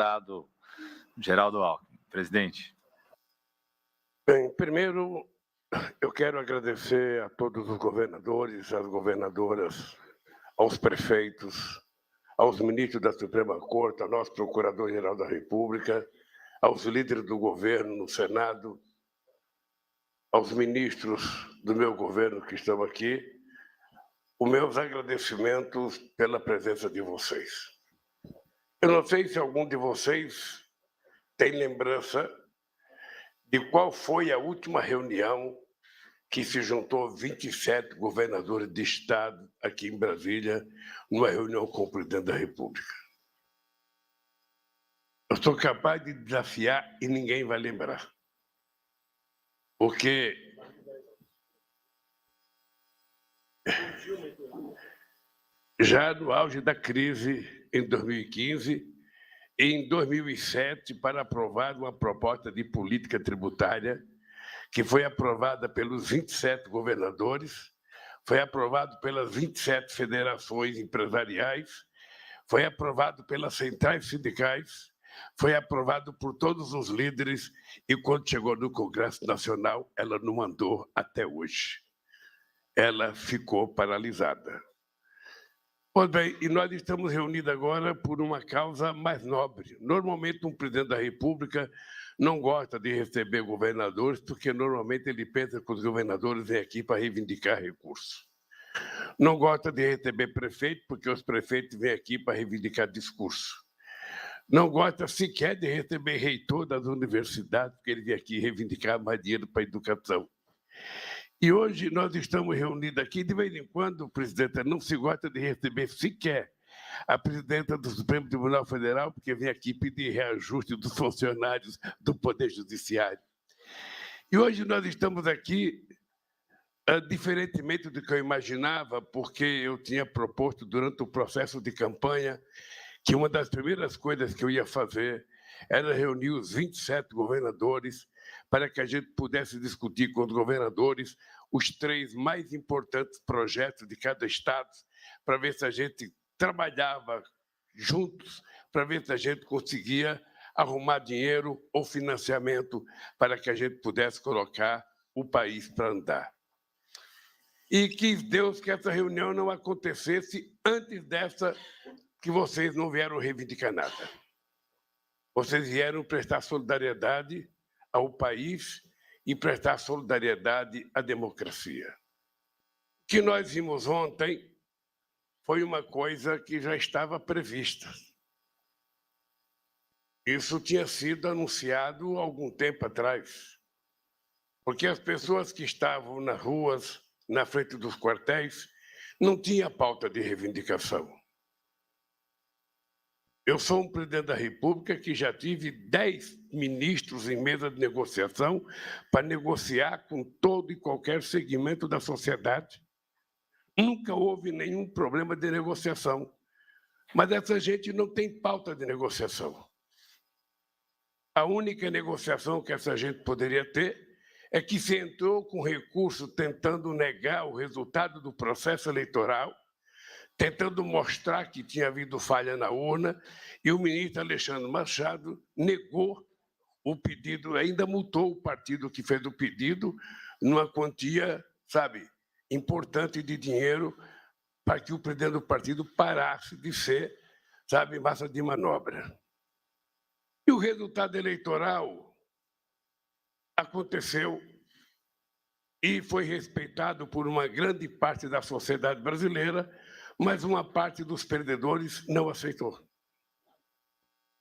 Deputado Geraldo Alckmin. Presidente. Bem, primeiro, eu quero agradecer a todos os governadores, às governadoras, aos prefeitos, aos ministros da Suprema Corte, ao nosso Procurador-Geral da República, aos líderes do governo no Senado, aos ministros do meu governo que estão aqui, os meus agradecimentos pela presença de vocês. Eu não sei se algum de vocês tem lembrança de qual foi a última reunião que se juntou 27 governadores de estado aqui em Brasília, numa reunião com o presidente da República. Eu sou capaz de desafiar e ninguém vai lembrar. Porque já no auge da crise, em 2015, e em 2007, para aprovar uma proposta de política tributária que foi aprovada pelos 27 governadores, foi aprovado pelas 27 federações empresariais, foi aprovado pelas centrais sindicais, foi aprovado por todos os líderes e, quando chegou no Congresso Nacional, ela não andou até hoje. Ela ficou paralisada. Pois bem, e nós estamos reunidos agora por uma causa mais nobre. Normalmente, um presidente da República não gosta de receber governadores, porque normalmente ele pensa que os governadores vêm aqui para reivindicar recursos. Não gosta de receber prefeito, porque os prefeitos vêm aqui para reivindicar discurso. Não gosta sequer de receber reitor das universidades, porque ele vem aqui reivindicar mais dinheiro para a educação. E hoje nós estamos reunidos aqui, de vez em quando, presidenta, não se gosta de receber sequer a presidenta do Supremo Tribunal Federal, porque vem aqui pedir reajuste dos funcionários do Poder Judiciário. E hoje nós estamos aqui, diferentemente do que eu imaginava, porque eu tinha proposto durante o processo de campanha que uma das primeiras coisas que eu ia fazer era reunir os 27 governadores para que a gente pudesse discutir com os governadores os 3 mais importantes projetos de cada estado, para ver se a gente trabalhava juntos, para ver se a gente conseguia arrumar dinheiro ou financiamento para que a gente pudesse colocar o país para andar. E quis Deus que essa reunião não acontecesse antes dessa, que vocês não vieram reivindicar nada. Vocês vieram prestar solidariedade ao país e prestar solidariedade à democracia. O que nós vimos ontem foi uma coisa que já estava prevista. Isso tinha sido anunciado há algum tempo atrás, porque as pessoas que estavam nas ruas, na frente dos quartéis, não tinham pauta de reivindicação. Eu sou um presidente da República que já tive 10 ministros em mesa de negociação para negociar com todo e qualquer segmento da sociedade. Nunca houve nenhum problema de negociação. Mas essa gente não tem pauta de negociação. A única negociação que essa gente poderia ter é que se entrou com recurso tentando negar o resultado do processo eleitoral, tentando mostrar que tinha havido falha na urna, e o ministro Alexandre Machado negou o pedido, ainda multou o partido que fez o pedido numa quantia, importante de dinheiro para que o presidente do partido parasse de ser, massa de manobra. E o resultado eleitoral aconteceu e foi respeitado por uma grande parte da sociedade brasileira, mas uma parte dos perdedores não aceitou.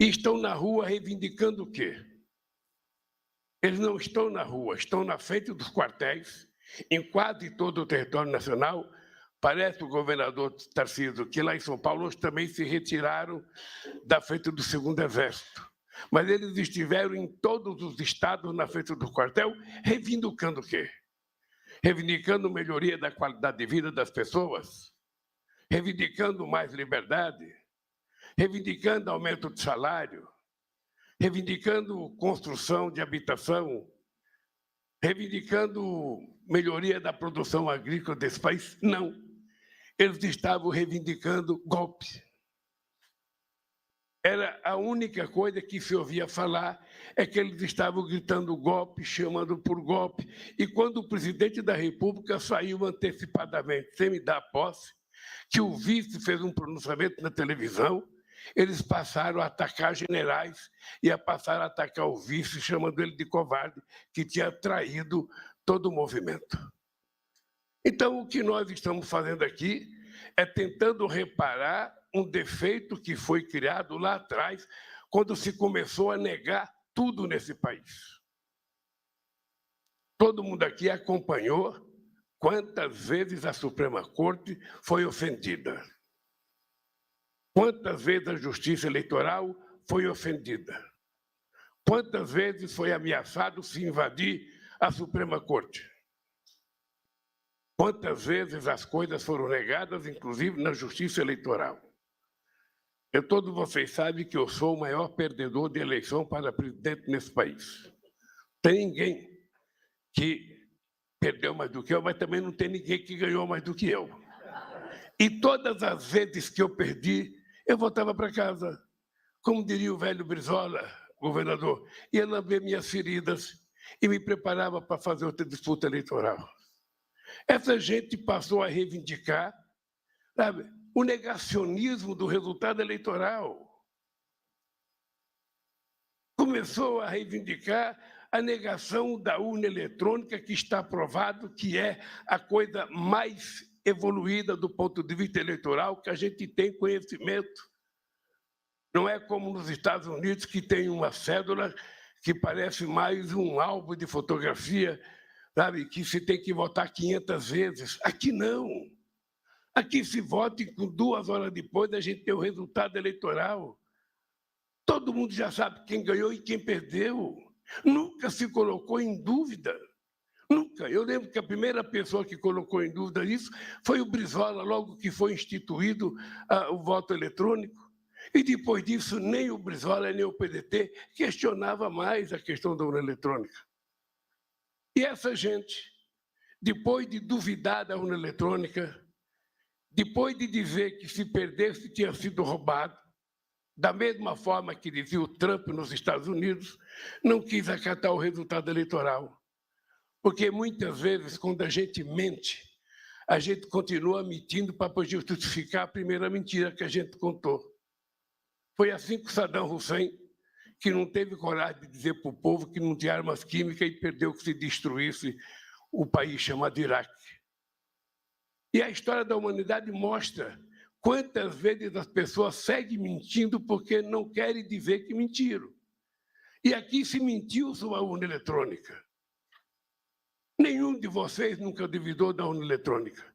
E estão na rua reivindicando o quê? Eles não estão na rua, estão na frente dos quartéis, em quase todo o território nacional. Parece o governador Tarcísio, que lá em São Paulo hoje também se retiraram da frente do 2º Exército. Mas eles estiveram em todos os estados na frente do quartel, reivindicando o quê? Reivindicando melhoria da qualidade de vida das pessoas, reivindicando mais liberdade, reivindicando aumento de salário, reivindicando construção de habitação, reivindicando melhoria da produção agrícola desse país? Não. Eles estavam reivindicando golpe. era a única coisa que se ouvia falar, é que eles estavam gritando golpe, chamando por golpe. E quando o presidente da República saiu antecipadamente, sem me dar posse, que o vice fez um pronunciamento na televisão, eles passaram a atacar generais e passaram a atacar o vice, chamando ele de covarde, que tinha traído todo o movimento. Então, o que nós estamos fazendo aqui é tentando reparar um defeito que foi criado lá atrás, quando se começou a negar tudo nesse país. Todo mundo aqui acompanhou quantas vezes a Suprema Corte foi ofendida. Quantas vezes a Justiça Eleitoral foi ofendida. Quantas vezes foi ameaçado se invadir a Suprema Corte. Quantas vezes as coisas foram negadas, inclusive na Justiça Eleitoral. Todos vocês sabem que eu sou o maior perdedor de eleição para presidente nesse país. Tem ninguém que perdeu mais do que eu, mas também não tem ninguém que ganhou mais do que eu. E todas as vezes que eu perdi, eu voltava para casa. Como diria o velho Brizola, governador, ia lamber minhas feridas e me preparava para fazer outra disputa eleitoral. Essa gente passou a reivindicar, sabe, o negacionismo do resultado eleitoral. Começou a reivindicar a negação da urna eletrônica, que está provado que é a coisa mais evoluída do ponto de vista eleitoral que a gente tem conhecimento. Não é como nos Estados Unidos, que tem uma cédula que parece mais um álbum de fotografia, sabe, que se tem que votar 500 vezes. Aqui não. Aqui se vota e com 2 horas depois a gente tem o resultado eleitoral. Todo mundo já sabe quem ganhou e quem perdeu. Nunca se colocou em dúvida. Nunca. Eu lembro que a primeira pessoa que colocou em dúvida isso foi o Brizola, logo que foi instituído o voto eletrônico. E depois disso, nem o Brizola, nem o PDT questionava mais a questão da urna eletrônica. E essa gente, depois de duvidar da urna eletrônica, depois de dizer que se perdesse tinha sido roubado, da mesma forma que dizia o Trump nos Estados Unidos, não quis acatar o resultado eleitoral. Porque muitas vezes, quando a gente mente, a gente continua mentindo para poder justificar a primeira mentira que a gente contou. Foi assim com Saddam Hussein, que não teve coragem de dizer para o povo que não tinha armas químicas e perdeu que se destruísse o país chamado Iraque. E a história da humanidade mostra quantas vezes as pessoas seguem mentindo porque não querem dizer que mentiram. E aqui se mentiu sobre a urna eletrônica. Nenhum de vocês nunca duvidou da urna eletrônica.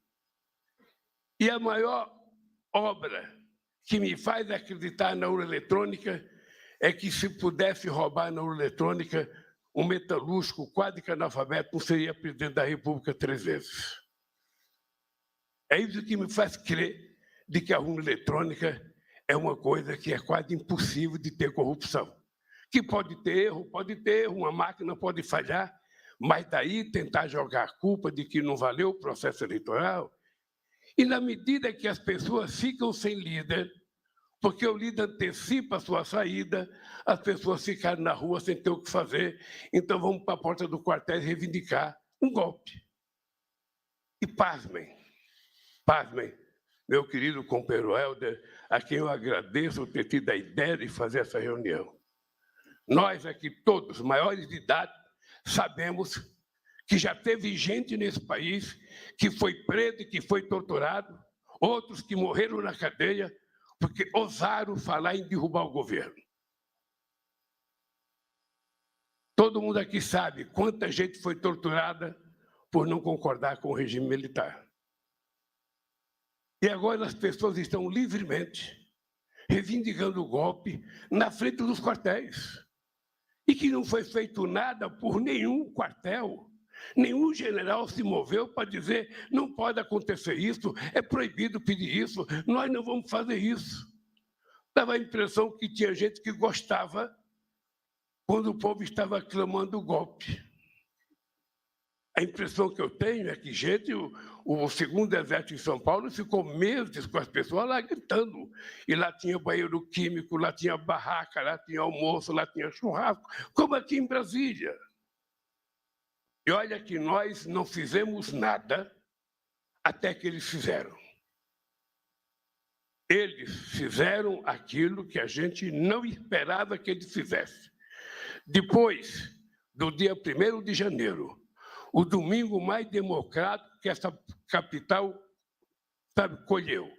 E a maior obra que me faz acreditar na urna eletrônica é que, se pudesse roubar na urna eletrônica, um metalúrgico quase que analfabeto não seria presidente da República 3 vezes. É isso que me faz crer de que a urna eletrônica é uma coisa que é quase impossível de ter corrupção. Que pode ter erro, uma máquina pode falhar, mas daí tentar jogar a culpa de que não valeu o processo eleitoral. E na medida que as pessoas ficam sem líder, porque o líder antecipa a sua saída, as pessoas ficaram na rua sem ter o que fazer, então vamos para a porta do quartel reivindicar um golpe. E pasmem, meu querido companheiro Helder, a quem eu agradeço ter tido a ideia de fazer essa reunião. Nós aqui todos, maiores de idade, sabemos que já teve gente nesse país que foi preso e que foi torturado, outros que morreram na cadeia porque ousaram falar em derrubar o governo. Todo mundo aqui sabe quanta gente foi torturada por não concordar com o regime militar. E agora as pessoas estão livremente reivindicando o golpe na frente dos quartéis. E que não foi feito nada por nenhum quartel. Nenhum general se moveu para dizer não pode acontecer isso, é proibido pedir isso, nós não vamos fazer isso. Dava a impressão que tinha gente que gostava quando o povo estava clamando o golpe. A impressão que eu tenho é que, gente, o segundo exército em São Paulo ficou meses com as pessoas lá gritando. E lá tinha banheiro químico, lá tinha barraca, lá tinha almoço, lá tinha churrasco, como aqui em Brasília. E olha que nós não fizemos nada até que eles fizeram. Eles fizeram aquilo que a gente não esperava que eles fizessem. Depois do dia 1º de janeiro, o domingo mais democrático que essa capital, sabe, colheu,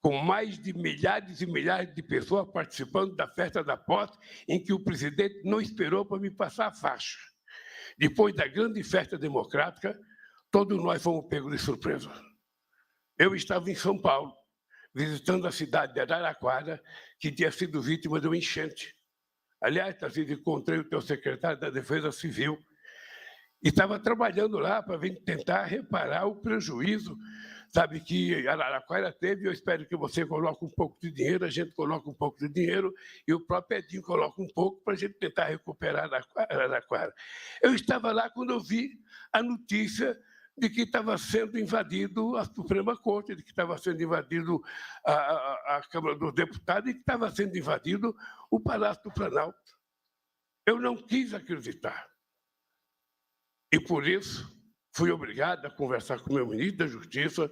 com mais de milhares e milhares de pessoas participando da festa da posse, em que o presidente não esperou para me passar a faixa. Depois da grande festa democrática, todos nós fomos pegos de surpresa. Eu estava em São Paulo, visitando a cidade de Araraquara, que tinha sido vítima de uma enchente. Aliás, Tarcísio, encontrei o teu secretário da Defesa Civil e estava trabalhando lá para tentar reparar o prejuízo, sabe, que Araraquara teve. Eu espero que você coloque um pouco de dinheiro, a gente coloca um pouco de dinheiro e o próprio Edinho coloca um pouco para a gente tentar recuperar Araraquara. Eu estava lá quando eu vi a notícia de que estava sendo invadido a Suprema Corte, de que estava sendo invadido a Câmara dos Deputados e que estava sendo invadido o Palácio do Planalto. Eu não quis acreditar. E, por isso, fui obrigado a conversar com o meu ministro da Justiça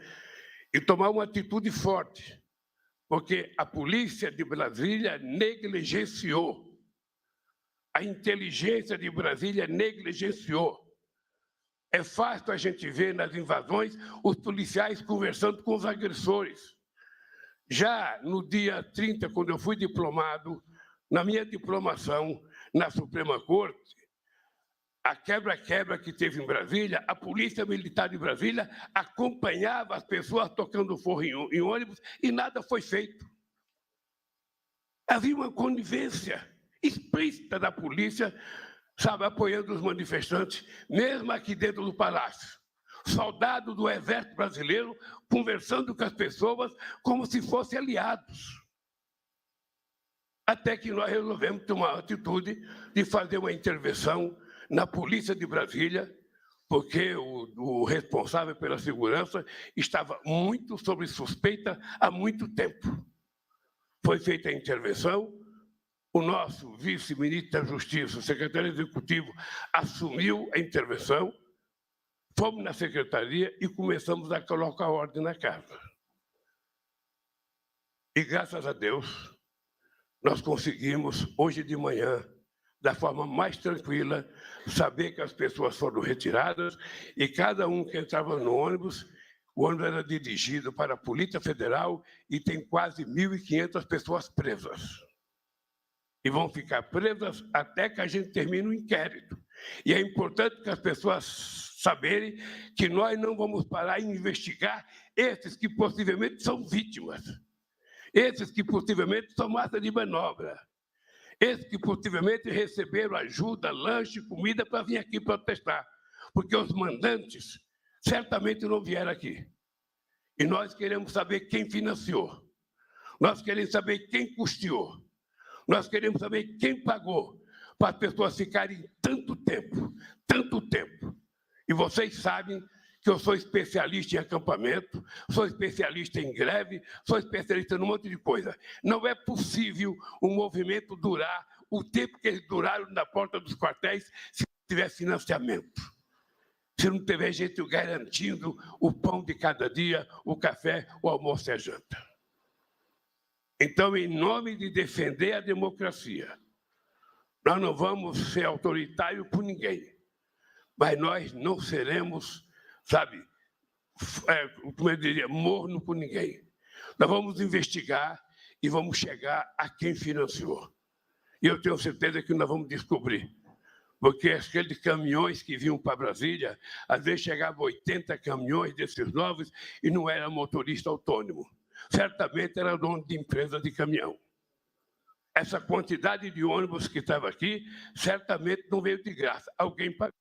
e tomar uma atitude forte, porque a polícia de Brasília negligenciou, a inteligência de Brasília negligenciou. É fácil a gente ver nas invasões os policiais conversando com os agressores. Já no dia 30, quando eu fui diplomado, na minha diplomação na Suprema Corte, a quebra-quebra que teve em Brasília, a Polícia Militar de Brasília acompanhava as pessoas tocando forro em ônibus e nada foi feito. Havia uma conivência explícita da polícia, sabe, apoiando os manifestantes, mesmo aqui dentro do Palácio. Soldado do Exército Brasileiro conversando com as pessoas como se fossem aliados. Até que nós resolvemos tomar a atitude de fazer uma intervenção na Polícia de Brasília, porque o responsável pela segurança estava muito sob suspeita há muito tempo. Foi feita a intervenção, o nosso vice-ministro da Justiça, o secretário executivo, assumiu a intervenção, fomos na secretaria e começamos a colocar ordem na casa. E, graças a Deus, nós conseguimos, hoje de manhã, da forma mais tranquila, saber que as pessoas foram retiradas e cada um que entrava no ônibus, o ônibus era dirigido para a Polícia Federal e tem quase 1.500 pessoas presas. E vão ficar presas até que a gente termine o inquérito. E é importante que as pessoas saberem que nós não vamos parar em investigar esses que possivelmente são vítimas, esses que possivelmente são massa de manobra, esses que possivelmente receberam ajuda, lanche, comida para vir aqui protestar, porque os mandantes certamente não vieram aqui. E nós queremos saber quem financiou, nós queremos saber quem custeou, nós queremos saber quem pagou para as pessoas ficarem tanto tempo. E vocês sabem que eu sou especialista em acampamento, sou especialista em greve, sou especialista num monte de coisa. Não é possível um movimento durar o tempo que eles duraram na porta dos quartéis se não tiver financiamento, se não tiver gente garantindo o pão de cada dia, o café, o almoço e a janta. Então, em nome de defender a democracia, nós não vamos ser autoritários por ninguém, mas nós não seremos, sabe, como eu diria, morno por ninguém. Nós vamos investigar e vamos chegar a quem financiou. E eu tenho certeza que nós vamos descobrir, porque aqueles caminhões que vinham para Brasília, às vezes chegavam 80 caminhões desses novos e não era motorista autônomo. Certamente era dono de empresa de caminhão. Essa quantidade de ônibus que estava aqui, certamente não veio de graça. Alguém pagou.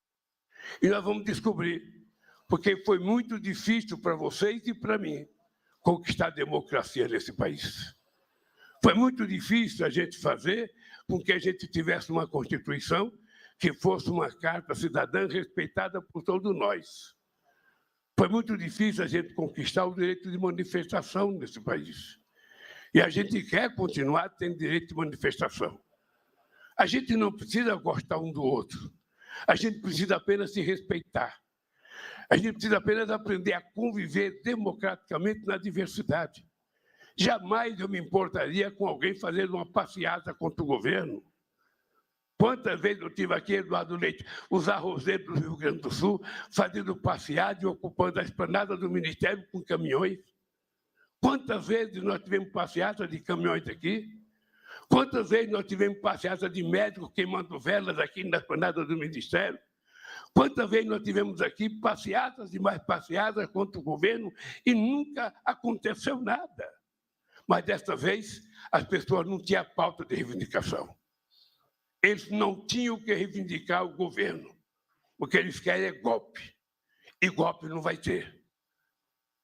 E nós vamos descobrir, porque foi muito difícil para vocês e para mim conquistar a democracia nesse país. Foi muito difícil a gente fazer com que a gente tivesse uma Constituição que fosse uma carta cidadã respeitada por todos nós. Foi muito difícil a gente conquistar o direito de manifestação nesse país. E a gente quer continuar tendo direito de manifestação. A gente não precisa gostar um do outro. A gente precisa apenas se respeitar. A gente precisa apenas aprender a conviver democraticamente na diversidade. Jamais eu me importaria com alguém fazendo uma passeata contra o governo. Quantas vezes eu tive aqui, Eduardo Leite, os arrozeiros do Rio Grande do Sul, fazendo passeada e ocupando a esplanada do Ministério com caminhões? Quantas vezes nós tivemos passeata de caminhões aqui? Quantas vezes nós tivemos passeata de médicos queimando velas aqui na esplanada do Ministério? Quantas vezes nós tivemos aqui passeatas e mais passeatas contra o governo e nunca aconteceu nada? Mas desta vez as pessoas não tinham pauta de reivindicação. Eles não tinham que reivindicar o governo. O que eles querem é golpe. E golpe não vai ter.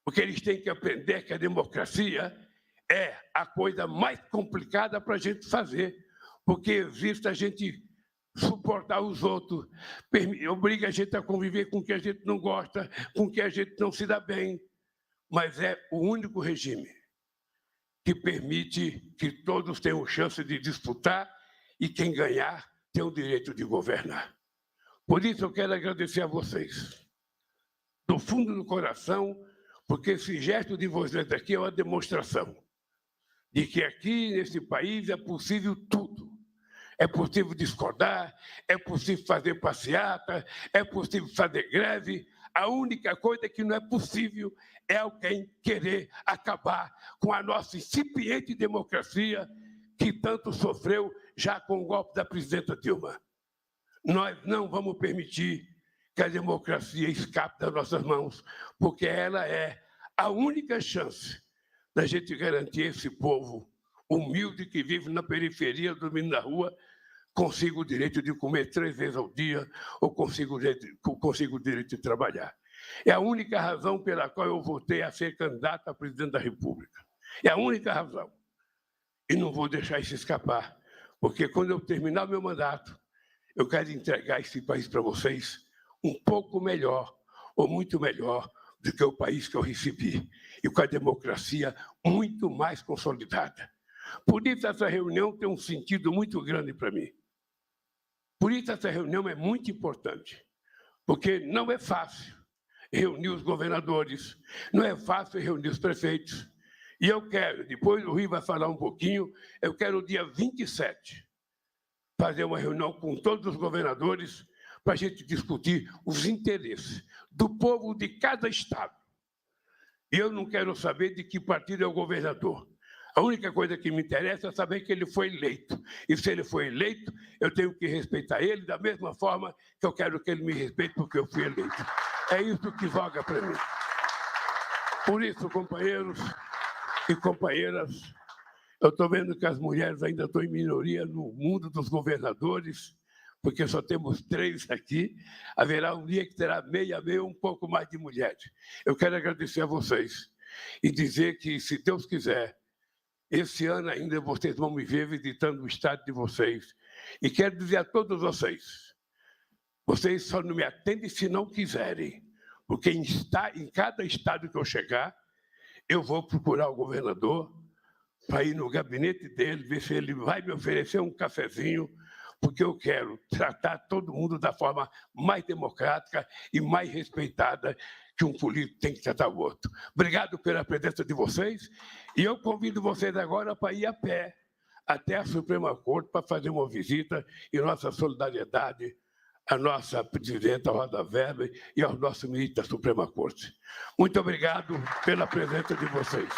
O que eles têm que aprender é que a democracia é a coisa mais complicada para a gente fazer, porque existe a gente suportar os outros, obriga a gente a conviver com quem a gente não gosta, com quem a gente não se dá bem, mas é o único regime que permite que todos tenham chance de disputar e quem ganhar tem o direito de governar. Por isso eu quero agradecer a vocês, do fundo do coração, porque esse gesto de vocês aqui é uma demonstração de que aqui nesse país é possível tudo. É possível discordar, é possível fazer passeata, é possível fazer greve. A única coisa que não é possível é alguém querer acabar com a nossa incipiente democracia que tanto sofreu já com o golpe da presidenta Dilma. Nós não vamos permitir que a democracia escape das nossas mãos, porque ela é a única chance da gente garantir esse povo humilde que vive na periferia, dormindo na rua, consiga o direito de comer 3 vezes ao dia ou consiga o direito de trabalhar. É a única razão pela qual eu votei a ser candidato a presidente da República. É a única razão. E não vou deixar isso escapar, porque quando eu terminar o meu mandato, eu quero entregar esse país para vocês um pouco melhor, ou muito melhor, do que o país que eu recebi, e com a democracia muito mais consolidada. Por isso, essa reunião tem um sentido muito grande para mim. Por isso, essa reunião é muito importante, porque não é fácil reunir os governadores, não é fácil reunir os prefeitos. E eu quero, depois o Rui vai falar um pouquinho, eu quero o dia 27 fazer uma reunião com todos os governadores para a gente discutir os interesses do povo de cada estado. E eu não quero saber de que partido é o governador. A única coisa que me interessa é saber que ele foi eleito. E se ele foi eleito, eu tenho que respeitar ele da mesma forma que eu quero que ele me respeite porque eu fui eleito. É isso que joga para mim. Por isso, companheiros e companheiras, eu estou vendo que as mulheres ainda estão em minoria no mundo dos governadores, porque só temos 3 aqui. Haverá um dia que terá meia, um pouco mais de mulheres. Eu quero agradecer a vocês e dizer que, se Deus quiser, esse ano ainda vocês vão me ver visitando o estado de vocês. E quero dizer a todos vocês só não me atendem se não quiserem, porque em cada estado que eu chegar, eu vou procurar o governador para ir no gabinete dele, ver se ele vai me oferecer um cafezinho, porque eu quero tratar todo mundo da forma mais democrática e mais respeitada que um político tem que tratar o outro. Obrigado pela presença de vocês, e eu convido vocês agora para ir a pé até a Suprema Corte para fazer uma visita e nossa solidariedade à nossa presidenta Rosa Weber e ao nosso ministro da Suprema Corte. Muito obrigado pela presença de vocês.